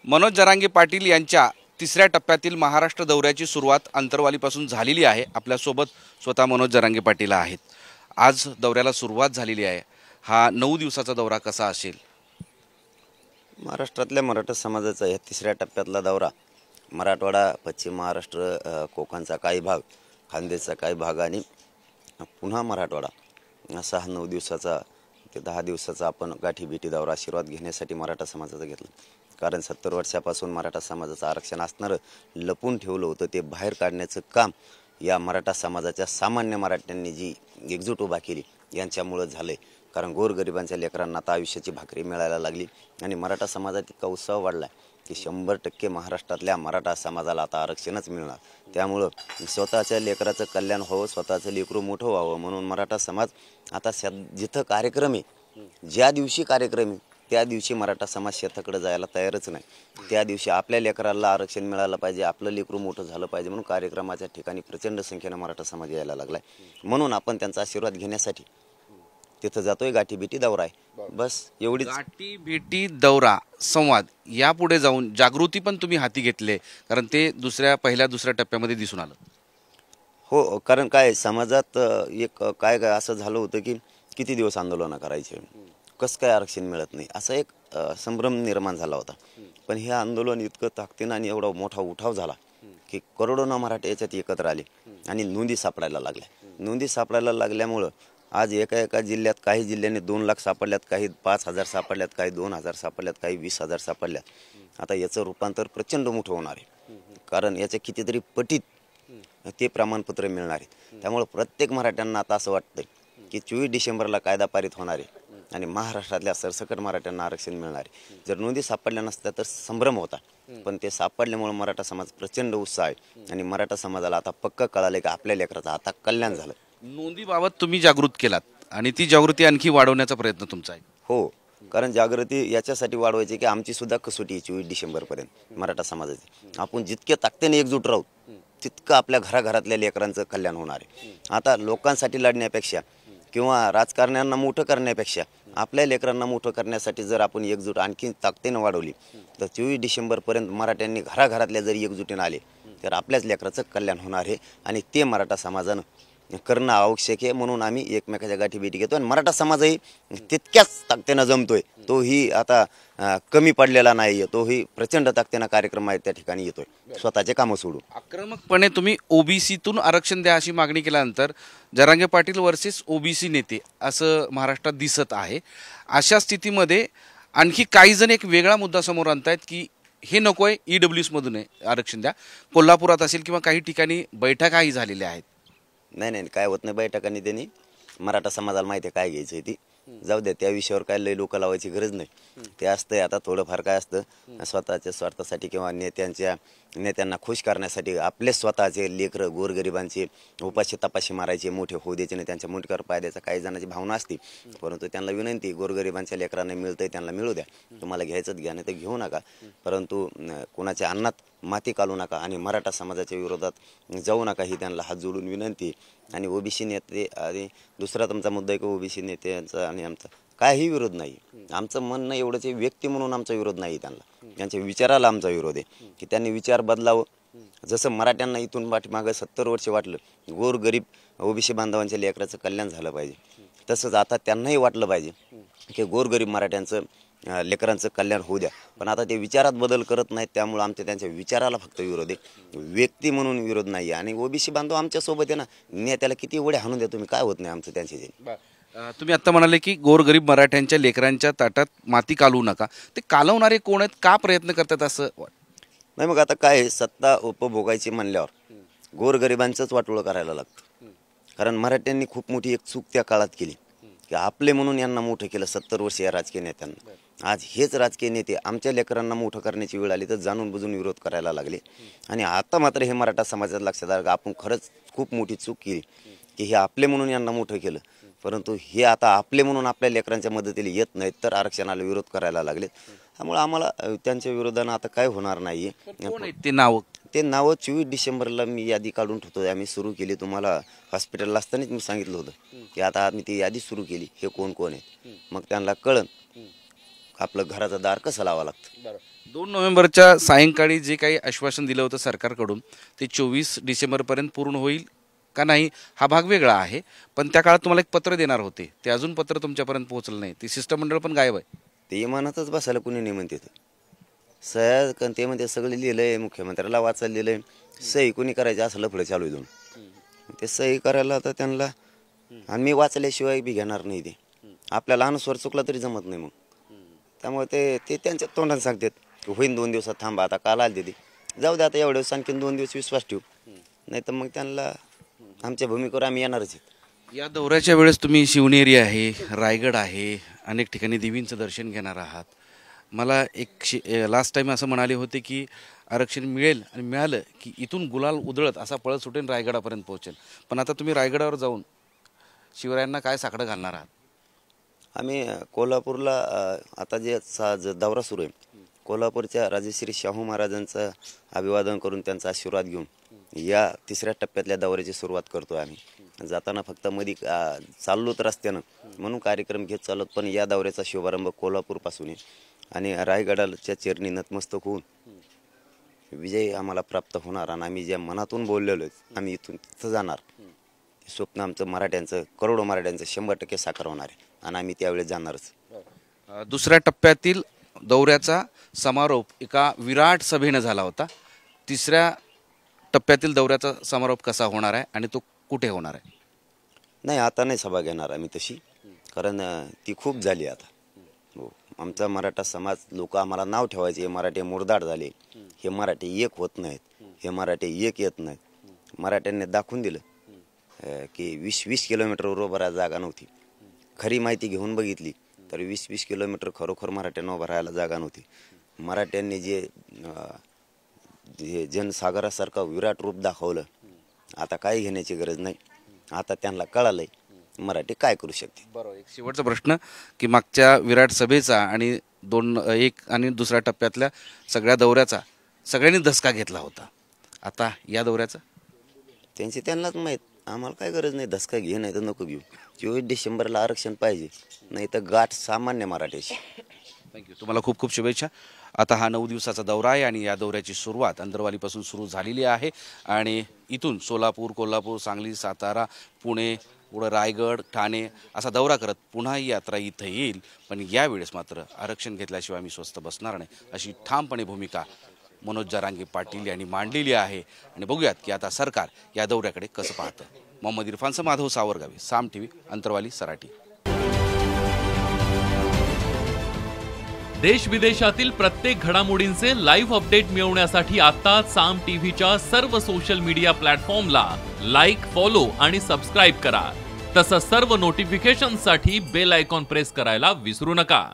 मनोज जरांगे पाटील यांच्या तिसऱ्या टप्प्यातील महाराष्ट्र दौऱ्याची सुरुवात अंतरवालीपासून झालेली आहे। आपल्यासोबत स्वतः मनोज जरांगे पाटील आहेत। आज दौऱ्याला सुरुवात झालेली आहे। हा 9 दिवसाचा दौरा कसा असेल? महाराष्ट्रातल्या मराठा समाजाचा या तिसऱ्या टप्प्यातला दौरा मराठवाडा, पश्चिम महाराष्ट्र, कोकणचा काही भाग, खानदेशचा काही भाग आणि पुन्हा मराठवाडा असा हा 9 दिवसाचा ते 10 दिवसाचा आपण गाठीभेटी दौरा आशीर्वाद घेण्यासाठी मराठा समाजाचा घेतला। कारण 70 वर्षापासून मराठा समाजाचं आरक्षण असणारं लपून ठेवलं होतं ते बाहेर काढण्याचं काम या मराठा समाजाच्या सामान्य मराठ्यांनी जी एकजूट उभा केली यांच्यामुळं झालंय। कारण गोरगरिबांच्या लेकरांना आता आयुष्याची भाकरी मिळायला लागली आणि मराठा समाजात इतका उत्साह वाढला की 100% महाराष्ट्रातल्या मराठा समाजाला आता आरक्षणच मिळणार। त्यामुळं स्वतःच्या लेकराचं कल्याण व्हावं, स्वतःचं लेकरू मोठं व्हावं म्हणून मराठा समाज आता जिथं कार्यक्रम आहे, ज्या दिवशी कार्यक्रम आहे त्या दिवशी मराठा समाज शेताकडे जायला तयारच नाही। त्या दिवशी आपल्या लेकराला आरक्षण मिळालं पाहिजे, आपलं लेकरू मोठं झालं पाहिजे म्हणून कार्यक्रमाच्या ठिकाणी प्रचंड संख्येनं मराठा समाज यायला लागलाय। म्हणून आपण त्यांचा आशीर्वाद घेण्यासाठी तिथं जातोय। गाठीभेटी दौरा आहे, बस एवढीच। गाठीभेटी दौरा संवाद यापुढे जाऊन जागृती पण तुम्ही हाती घेतले, कारण ते पहिल्या दुसऱ्या टप्प्यामध्ये दिसून आलं। हो, कारण काय समाजात एक काय काय असं झालं होतं की किती दिवस आंदोलनं करायचे, कसं काय आरक्षण मिळत नाही, असा एक संभ्रम निर्माण झाला होता। पण हे आंदोलन इतकं ताकदीनं आणि एवढा मोठा उठाव झाला की करोडोना मराठे याच्यात एकत्र आले आणि नोंदी सापडायला लागल्या। नोंदी सापडायला लागल्यामुळं आज एका जिल्ह्यात काही जिल्ह्यांनी 2 लाख सापडल्यात, काही 5,000 सापडल्यात, काही 2,000 सापडल्यात, काही 20,000 सापडल्यात। आता याचं रूपांतर प्रचंड मोठं होणार आहे, कारण याच्या कितीतरी पटीत ते प्रमाणपत्र मिळणार आहे। त्यामुळे प्रत्येक मराठ्यांना आता असं वाटतंय की 24 डिसेंबरला कायदा पारित होणार आहे आणि महाराष्ट्रातल्या सरसकट मराठ्यांना आरक्षण मिळणार आहे। जर नोंदी सापडल्या नसत्या तर संभ्रम होता, पण ते सापडल्यामुळे मराठा समाज प्रचंड उत्साह आहे आणि मराठा समाजाला आता पक्क कळालं की आपल्या लेकराचं आता कल्याण झालं। नोंदीबाबत तुम्ही जागृत केलात आणि ती जागृती आणखी वाढवण्याचा प्रयत्न तुमचा आहे। हो, कारण जागृती याच्यासाठी वाढवायची की आमची सुद्धा कसोटी आहे 24 डिसेंबरपर्यंत मराठा समाजाची। आपण जितके ताकदीने एकजूट राहू तितकं आपल्या घराघरातल्या लेकरांचं कल्याण होणार आहे। आता लोकांसाठी लढण्यापेक्षा किंवा राजकारण्यांना मोठं करण्यापेक्षा आपल्या लेकरांना मोठं करण्यासाठी जर आपण एकजूट आणखी ताकदीनं वाढवली तर 24 डिसेंबरपर्यंत मराठ्यांनी घराघरातल्या जरी एकजुटीनं आले तर आपल्याच लेकराचं कल्याण होणार आहे आणि ते मराठा समाजानं करणं आवश्यक आहे। म्हणून आम्ही एकमेकाच्या गाठीभेटी घेतो आणि मराठा समाजही तितक्याच ताकदीनं जमतोय, तोही आता कमी पडलेला नाही आहे, तोही प्रचंड ताकदीनं कार्यक्रम आहेत त्या ठिकाणी येतोय स्वतःचे कामं सोडून। आक्रमकपणे तुम्ही ओबीसीतून आरक्षण द्या अशी मागणी केल्यानंतर जरांगे पाटील वर्सेस ओबीसी नेते असं महाराष्ट्रात दिसत आहे। अशा स्थितीमध्ये आणखी काही जण एक वेगळा मुद्दा समोर आणतायत की हे नकोय, ईडब्ल्यूएस मधून आरक्षण द्या। कोल्हापुरात असेल किंवा काही ठिकाणी बैठकाही झालेल्या आहेत। नाही, काय होत नाही बैठकांनी, त्यांनी मराठा समाजाला माहिती आहे काय घ्यायचं आहे, ती जाऊ द्या, त्या विषयावर काय लय डोकं लावायची गरज नाही। ते असतंय आता थोडंफार काय असतं स्वतःच्या स्वार्थासाठी किंवा नेत्यांना खुश करण्यासाठी आपले स्वतःचे लेकरं गोरगरिबांचे उपाशी तपाशी मारायचे, मोठे होऊ द्यायचे नाही, त्यांच्या मुंडक्यावर पाय द्यायचा काही जणांची भावना असते। परंतु त्यांना विनंती, गोरगरिबांच्या लेकरांना मिळतंय त्यांना मिळू द्या, तुम्हाला घ्यायचंच घ्या नाही तर घेऊ नका, परंतु कोणाच्या अन्नात माती काढू नका आणि मराठा समाजाच्या विरोधात जाऊ नका ही त्यांना हात जोडून विनंती। आणि ओबीसी नेते आणि दुसरा तुमचा मुद्दा आहे की ओबीसी नेत्यांचा आणि आमचा काही विरोध नाही। आमचं म्हणणं एवढंच आहे, व्यक्ती म्हणून आमचा विरोध नाही त्यांना, त्यांच्या विचाराला आमचा विरोध आहे की त्यांनी विचार बदलावं। जसं मराठ्यांना इथून पाठीमागं 70 वर्ष वाटलं गोरगरीब ओबीसी बांधवांच्या लेकराचं कल्याण झालं पाहिजे, तसंच आता त्यांनाही वाटलं पाहिजे की गोरगरीब मराठ्यांचं लेकरांचं कल्याण होऊ द्या। पण आता ते विचारात बदल करत नाहीत, त्यामुळे आमच्या त्यांच्या विचाराला फक्त विरोध आहे, व्यक्ती म्हणून विरोध नाही। आणि ओबीसी बांधव आमच्यासोबत आहे ना, नेत्याला किती उड्या हाणून द्या तुम्ही, काय होत नाही आमचं त्यांचे। तुम्ही आता म्हणाले की गोरगरीब मराठ्यांच्या लेकरांच्या ताटात माती कालवू नका, ते कालवणारे कोण आहेत, का प्रयत्न करतात असं नाही? मग आता काय सत्ता उपभोगायची म्हणल्यावर गोरगरिबांचंच वाटोळं करायला लागतं। कारण मराठ्यांनी खूप मोठी एक चूक त्या काळात केली की आपले म्हणून यांना मोठं केलं 70 वर्ष या राजकीय नेत्यांना। आज हेच राजकीय नेते आमच्या लेकरांना मोठं करण्याची वेळ आली तर जाणून बुजून विरोध करायला लागले आणि आता मात्र हे मराठा समाजात लक्षात आलं की आपण खरंच खूप मोठी चूक केली की हे आपले म्हणून यांना मोठं केलं, परंतु हे आता आपले म्हणून आपल्या लेकरांच्या मदतीला येत नाहीत तर आरक्षणाला विरोध करायला लागले। त्यामुळे आम्हाला त्यांच्या विरोधानं आता काय होणार नाही। ते नावं 24 डिसेंबरला मी यादी काढून ठेवतो, आम्ही सुरू केली। तुम्हाला हॉस्पिटलला असतानाच मी सांगितलं होतं की आता आम्ही ती यादी सुरू केली, हे कोण कोण आहेत, मग त्यांना कळन आपलं घराचं दार कसं लावावं लागतं. 2 नोव्हेंबरच्या सायंकाळी जे काही आश्वासन दिलं होतं सरकारकडून ते 24 डिसेंबरपर्यंत पूर्ण होईल का नाही हा भाग वेगळा आहे. पण त्या काळात तुम्हाला एक पत्र देणार होते, ते अजून पत्र तुमच्यापर्यंत पोहोचलं नाही. ते शिष्टमंडळ पण गायब आहे. ते इमानातच बसायला कुणी नाही म्हणते. सह्या ते म्हणते सगळं लिहिलंय, मुख्यमंत्र्याला वाचायला लिहिलंय, सही कुणी करायची असं लफडं चालू आहे. ते सही करायला आता त्यांना आणि मी वाचल्याशिवाय बी घेणार नाही. ते आपल्याला अनुस्वार चुकला तरी जमत नाही. मग त्यामुळे ते त्यांच्या तोंडाने सांगतात होईन 2 दिवसात थांबा. आता काल आले ते जाऊ दे, आता एवढे दिवस आणखीन 2 दिवस विश्वास ठेवू, नाही तर मग त्यांना आमच्या भूमिकेवर आम्ही येणारच आहेत. या दौऱ्याच्या वेळेस तुम्ही शिवनेरी आहे, रायगड आहे, अनेक ठिकाणी देवींचं दर्शन घेणार आहात. मला लास्ट टाइम असं म्हणाले होते की आरक्षण मिळेल आणि मिळालं की इथून गुलाल उधळत असा पळत सुटेन रायगडापर्यंत पोहोचेल. पण आता तुम्ही रायगडावर जाऊन शिवरायांना काय साकडं घालणार आहात? आम्ही कोल्हापूरला आता जे दौरा सुरू आहे, कोल्हापूरच्या राजश्री शाहू महाराजांचं अभिवादन करून त्यांचा आशीर्वाद घेऊन या 3ऱ्या टप्प्यातल्या दौऱ्याची सुरुवात करतो आम्ही. जाताना फक्त मध्ये चाललोत रस्त्यानं म्हणून कार्यक्रम घेत चालत, पण या दौऱ्याचा शुभारंभ कोल्हापूरपासून आहे आणि रायगडाच्या चरणी नतमस्तक होऊन विजय आम्हाला प्राप्त होणार आणि आम्ही ज्या मनातून बोललेलो आम्ही इथून तिथं जाणार. स्वप्न आमचं मराठ्यांचं, करोडो मराठ्यांचं 100% साकार होणार आहे आणि आम्ही त्यावेळेस जाणारच. 2ऱ्या टप्प्यातील दौऱ्याचा समारोप एका विराट सभेनं झाला होता. 3ऱ्या टप्प्यातील दौऱ्याचा समारोप कसा होणार आहे आणि तो कुठे होणार आहे? नाही, आता नाही सभा घेणार आम्ही तशी, कारण ती खूप झाली आता. हो, आमचा मराठा समाज, लोक आम्हाला नाव ठेवायचे मराठी मुरदाड झाले, हे मराठी एक होत नाहीत, हे मराठी एक येत नाहीत. मराठ्यांनी दाखवून दिलं की 20-20 किलोमीटरवर उभं राहायला जागा नव्हती. खरी माहिती घेऊन बघितली तर 20-20 किलोमीटर खरोखर मराठ्यांना उभं राहायला जागा नव्हती. मराठ्यांनी जे जनसागरासारखं विराट रूप दाखवलं, आता काही घेण्याची गरज नाही. आता त्यांना कळालंय मराठी काय करू शकते. बरोबर. एक शेवटचा प्रश्न की मागच्या विराट सभेचा आणि 1 आणि 2ऱ्या टप्प्यातल्या सगळ्या दौऱ्याचा सगळ्यांनी धसका घेतला होता, आता या दौऱ्याचा? त्यांची त्यांनाच माहीत, आम्हाला काय गरज नाही. धसका घे नाही तर नको घेऊ. 24 डिसेंबरला आरक्षण पाहिजे, नाही तर गाठ सामान्य मराठ्याची. थँक्यू. तुम्हाला खूप खूप शुभेच्छा. आता हा 9 दिवसाचा दौरा आहे आणि या दौऱ्याची सुरुवात अंदरवालीपासून सुरू झालेली आहे आणि इथून सोलापूर, कोल्हापूर, सांगली, सातारा, पुणे, पुढं रायगड, ठाणे असा दौरा करत पुन्हा ही यात्रा इथं येईल. पण यावेळेस मात्र आरक्षण घेतल्याशिवाय आम्ही स्वस्थ बसणार नाही अशी ठामपणे भूमिका मनोज जरांगे पाटील यांनी मांडलेली आहे. आणि बघूयात की आता सरकार या दौऱ्याकडे कसं पाहतं. मोहम्मद इरफानसह माधव सावरगावे, साम TV, अंतरवाली, सराटी. देश विदेशातील प्रत्येक घडामोडींचे लाईव्ह अपडेट मिळवण्यासाठी आता साम टीव्हीच्या सर्व सोशल मीडिया प्लॅटफॉर्मला लाईक, फॉलो आणि सबस्क्राईब करा. तसंच सर्व नोटिफिकेशनसाठी बेल आयकॉन प्रेस करायला विसरू नका.